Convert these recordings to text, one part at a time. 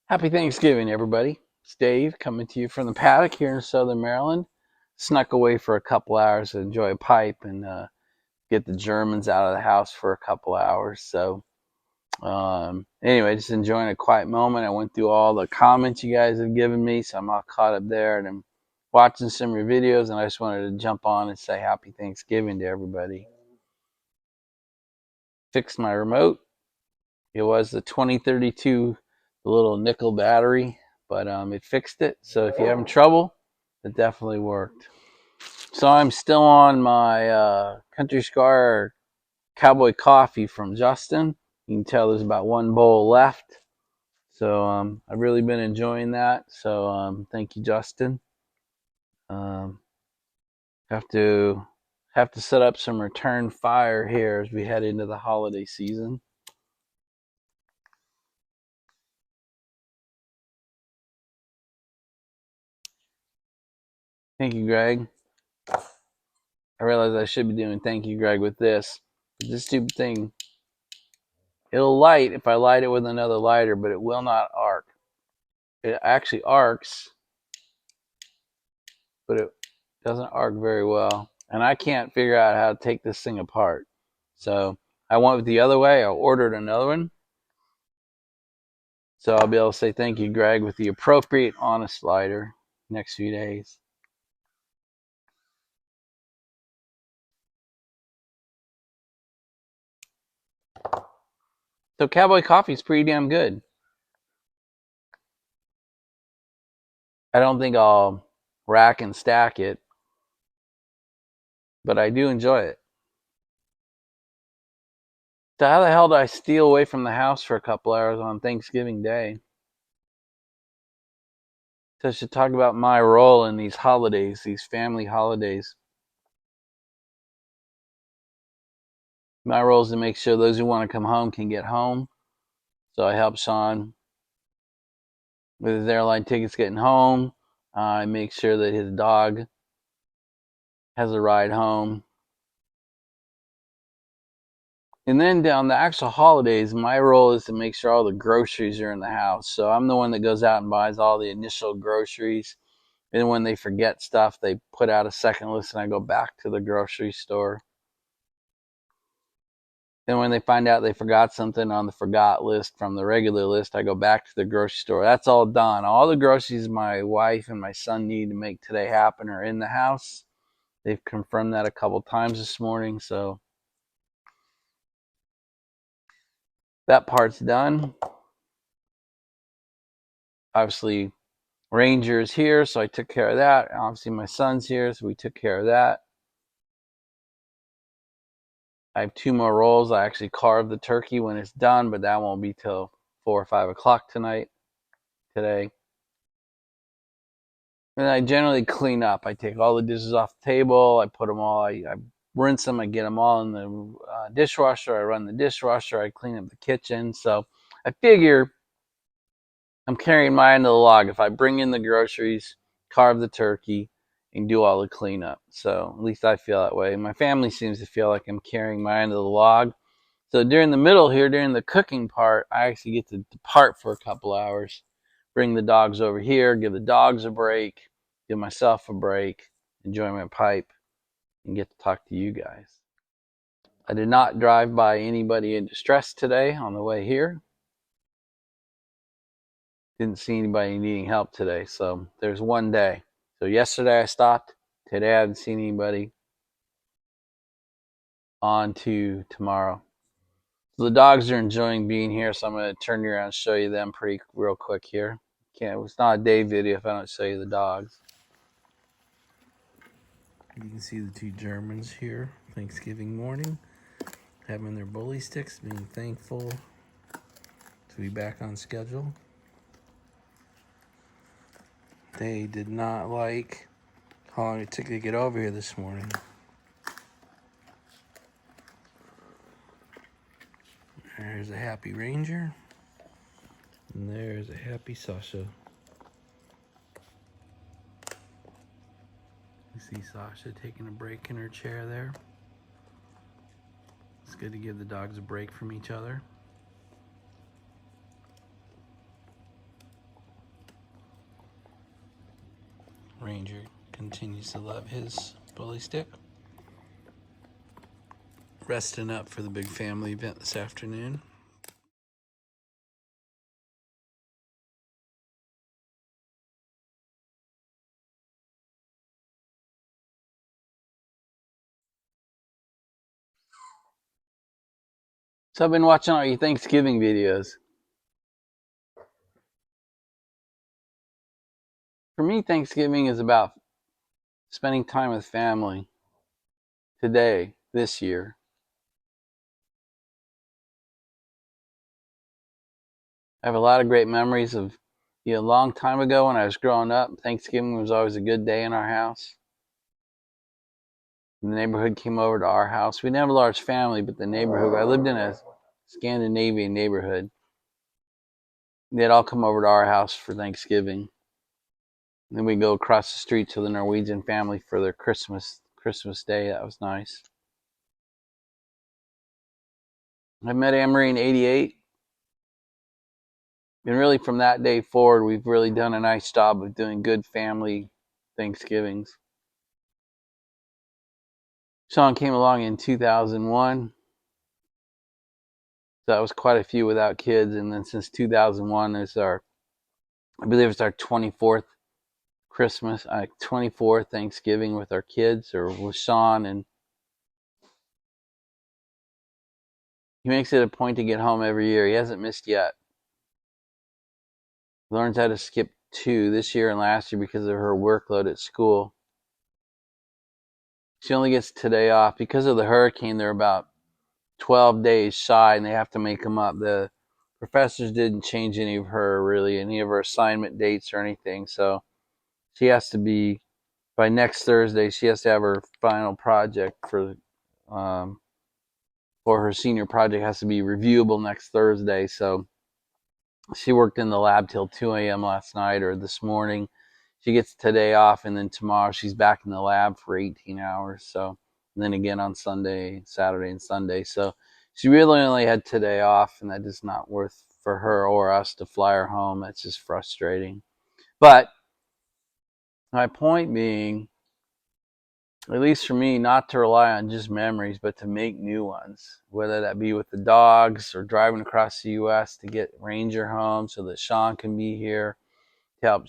Happy Thanksgiving, everybody. It's Dave coming to you from the paddock here in Southern Maryland. Snuck away for a couple hours to enjoy a pipe and get the Germans out of the house for a couple hours. Anyway, just enjoying a quiet moment. I went through all the comments you guys have given me, so I'm all caught up there. And I'm watching some of your videos, and I just wanted to jump on and say Happy Thanksgiving to everybody. Fixed my remote. It was the 2032, the little nickel battery, but it fixed it. So if you're having trouble, it definitely worked. So I'm still on my Country Squire Cowboy Coffee from Justin. You can tell there's about one bowl left. So I've really been enjoying that. So thank you, Justin. Um, have to set up some return fire here as we head into the holiday season. Thank you, Greg. I realize I should be doing thank you, Greg, with this. But this stupid thing, it'll light if I light it with another lighter, but it will not arc. It actually arcs, but it doesn't arc very well. And I can't figure out how to take this thing apart. So I went the other way. I ordered another one. So I'll be able to say thank you, Greg, with the appropriate honest lighter next few days. So Cowboy Coffee is pretty damn good. I don't think I'll rack and stack it, but I do enjoy it. So how the hell did I steal away from the house for a couple hours on Thanksgiving Day? So I should talk about my role in these holidays, these family holidays. My role is to make sure those who want to come home can get home. So I help Sean with his airline tickets getting home. I make sure that his dog has a ride home. And then down the actual holidays, my role is to make sure all the groceries are in the house. So I'm the one that goes out and buys all the initial groceries. And when they forget stuff, they put out a second list and I go back to the grocery store. Then when they find out they forgot something on the forgot list from the regular list, I go back to the grocery store. That's all done. All the groceries my wife and my son need to make today happen are in the house. They've confirmed that a couple times this morning, so that part's done. Obviously, Ranger is here, so I took care of that. Obviously, my son's here, so we took care of that. I have two more rolls. I actually carved the turkey when it's done, but that won't be till 4 or 5 o'clock today. And I generally clean up. I take all the dishes off the table. I put them all. I rinse them. I get them all in the dishwasher. I run the dishwasher. I clean up the kitchen. So I figure I'm carrying my end of the log. If I bring in the groceries, carve the turkey, and do all the cleanup. So at least I feel that way. My family seems to feel like I'm carrying my end of the log. So during the middle here, during the cooking part, I actually get to depart for a couple hours, bring the dogs over here, give the dogs a break, give myself a break, enjoy my pipe, and get to talk to you guys. I did not drive by anybody in distress today on the way here. Didn't see anybody needing help today. So there's one day. So yesterday I stopped. Today I haven't seen anybody. On to tomorrow. So the dogs are enjoying being here, so I'm going to turn you around and show you them real quick here. It's not a day video if I don't show you the dogs. You can see the two Germans here, Thanksgiving morning, having their bully sticks, being thankful to be back on schedule. They did not like how long it took to get over here this morning. There's a happy Ranger, and there's a happy Sasha. You see Sasha taking a break in her chair there. It's good to give the dogs a break from each other. Ranger continues to love his bully stick. Resting up for the big family event this afternoon. So I've been watching all your Thanksgiving videos. For me, Thanksgiving is about spending time with family today, this year. I have a lot of great memories of a long time ago when I was growing up. Thanksgiving was always a good day in our house. The neighborhood came over to our house. We didn't have a large family, but the neighborhood, I lived in a Scandinavian neighborhood. They'd all come over to our house for Thanksgiving. And then we'd go across the street to the Norwegian family for their Christmas Day. That was nice. I met Anne-Marie in '88. And really from that day forward, we've really done a nice job of doing good family Thanksgivings. Sean came along in 2001. So that was quite a few without kids. And then since 2001 is I believe it's our 24th Christmas, 24th Thanksgiving with our kids or with Sean. And he makes it a point to get home every year. He hasn't missed yet. Learns how to skip 2 this year and last year because of her workload at school. She only gets today off. Because of the hurricane, they're about 12 days shy and they have to make them up. The professors didn't change any of her assignment dates or anything. So she has to be, by next Thursday, she has to have her final project for her senior project has to be reviewable next Thursday. So she worked in the lab till 2 a.m. last night or this morning. She gets today off, and then tomorrow she's back in the lab for 18 hours. So, and then again on Saturday and Sunday. So she really only had today off, and that is not worth for her or us to fly her home. That's just frustrating. But my point being, at least for me, not to rely on just memories, but to make new ones, whether that be with the dogs or driving across the U.S. to get Ranger home so that Sean can be here to help,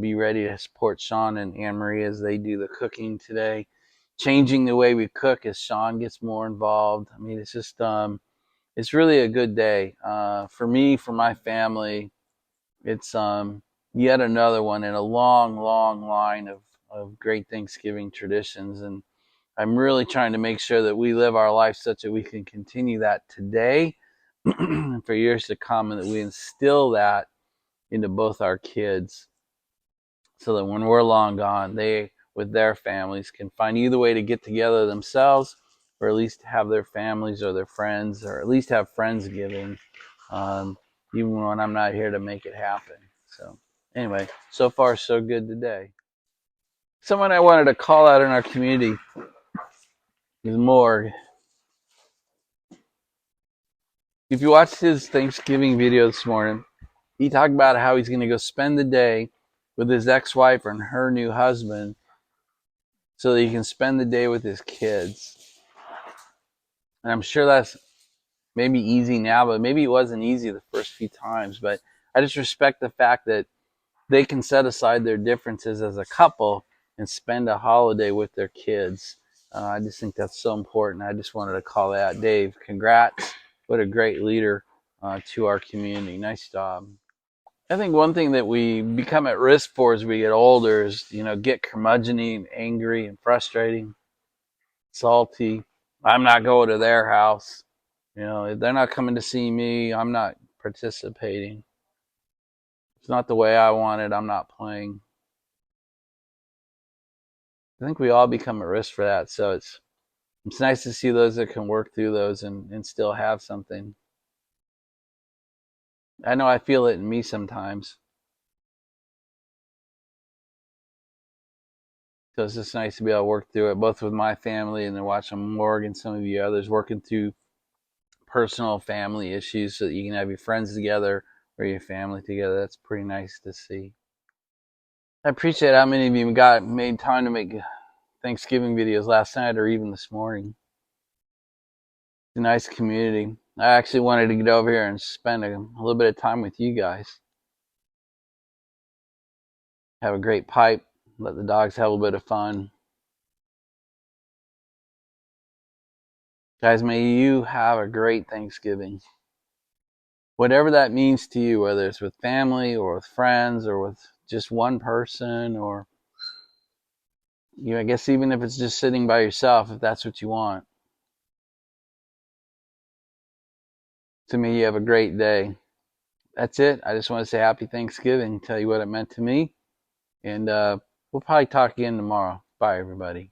be ready to support Sean and Anne-Marie as they do the cooking today. Changing the way we cook as Sean gets more involved. I mean, it's just, it's really a good day. For me, for my family, it's yet another one in a long, long line of great Thanksgiving traditions. And I'm really trying to make sure that we live our life such that we can continue that today and for years to come, and that we instill that into both our kids so that when we're long gone, they, with their families, can find either way to get together themselves or at least have their families or their friends, or at least have Friendsgiving, even when I'm not here to make it happen. So anyway, so far so good today. Someone I wanted to call out in our community is Morg. If you watched his Thanksgiving video this morning, he talked about how he's going to go spend the day with his ex-wife and her new husband so that he can spend the day with his kids. And I'm sure that's maybe easy now, but maybe it wasn't easy the first few times. But I just respect the fact that they can set aside their differences as a couple and spend a holiday with their kids. I just think that's so important. I just wanted to call that out. Dave, congrats. What a great leader to our community. Nice job. I think one thing that we become at risk for as we get older is, get curmudgeony and angry and frustrating, salty. I'm not going to their house. If they're not coming to see me, I'm not participating. It's not the way I want it. I'm not playing. I think we all become at risk for that. So it's nice to see those that can work through those and still have something. I know I feel it in me sometimes. So it's just nice to be able to work through it, both with my family and then watching Morg and some of you others working through personal family issues so that you can have your friends together or your family together. That's pretty nice to see. I appreciate how many of you made time to make Thanksgiving videos last night or even this morning. It's a nice community. I actually wanted to get over here and spend a little bit of time with you guys. Have a great pipe. Let the dogs have a little bit of fun. Guys, may you have a great Thanksgiving. Whatever that means to you, whether it's with family or with friends or with just one person, or I guess even if it's just sitting by yourself, if that's what you want. To me, you have a great day. That's it. I just want to say happy Thanksgiving, tell you what it meant to me, and we'll probably talk again tomorrow. Bye, everybody.